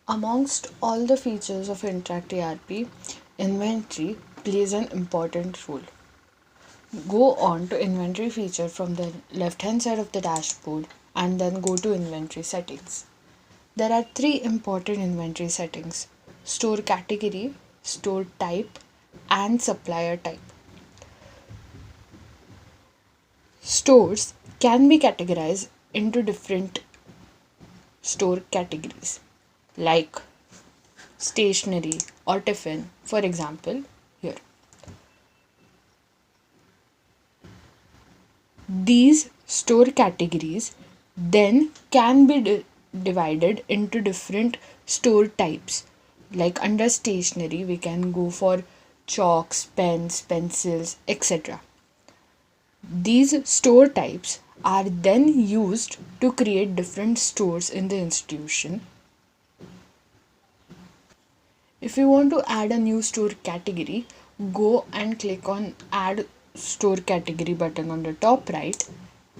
Amongst all the features of IntractERP, inventory plays an important role. Go on to inventory feature from the left hand side of the dashboard and then go to inventory settings. There are three important inventory settings: store category, store type, and supplier type. Stores can be categorized into different store categories like stationery or tiffin, for example, here. These store categories then can be divided into different store types. Like under stationery, we can go for chalks, pens, pencils, etc. These store types are then used to create different stores in the institution. If you want to add a new store category, go and click on Add Store Category button on the top right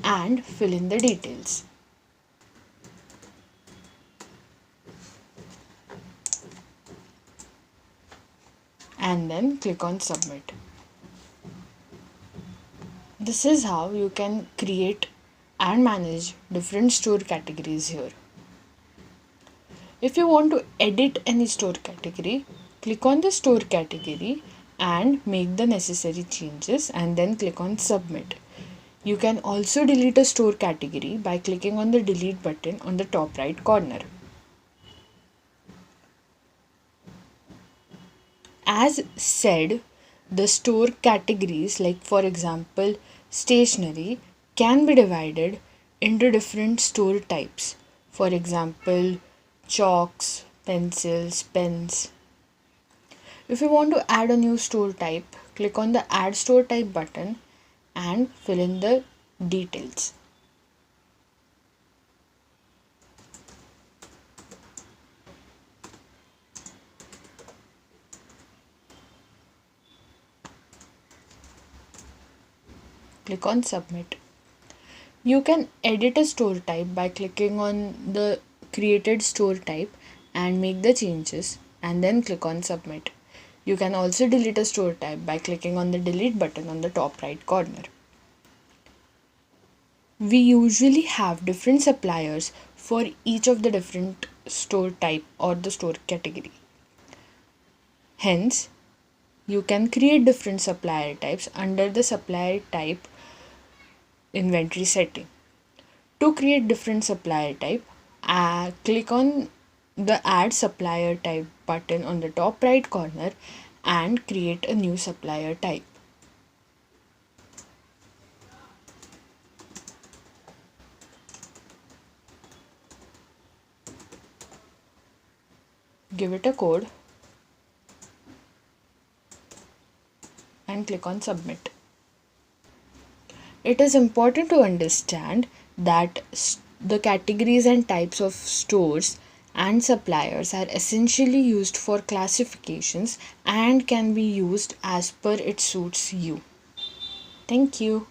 and fill in the details. And then click on Submit. This is how you can create and manage different store categories here. If you want to edit any store category, click on the store category and make the necessary changes and then click on Submit. You can also delete a store category by clicking on the delete button on the top right corner. As said, the store categories, like for example stationery, can be divided into different store types. For example, chalks, pencils, pens. If you want to add a new store type, click on the Add Store Type button and fill in the details. Click on Submit. You can edit a store type by clicking on the created store type and make the changes and then click on Submit. You can also delete a store type by clicking on the delete button on the top right corner. We usually have different suppliers for each of the different store type or the store category. Hence, you can create different supplier types under the supplier type inventory setting. To create different supplier type, click on the Add Supplier Type button on the top right corner and create a new supplier type. Give it a code and click on Submit. It is important to understand that the categories and types of stores and suppliers are essentially used for classifications and can be used as per it suits you. Thank you.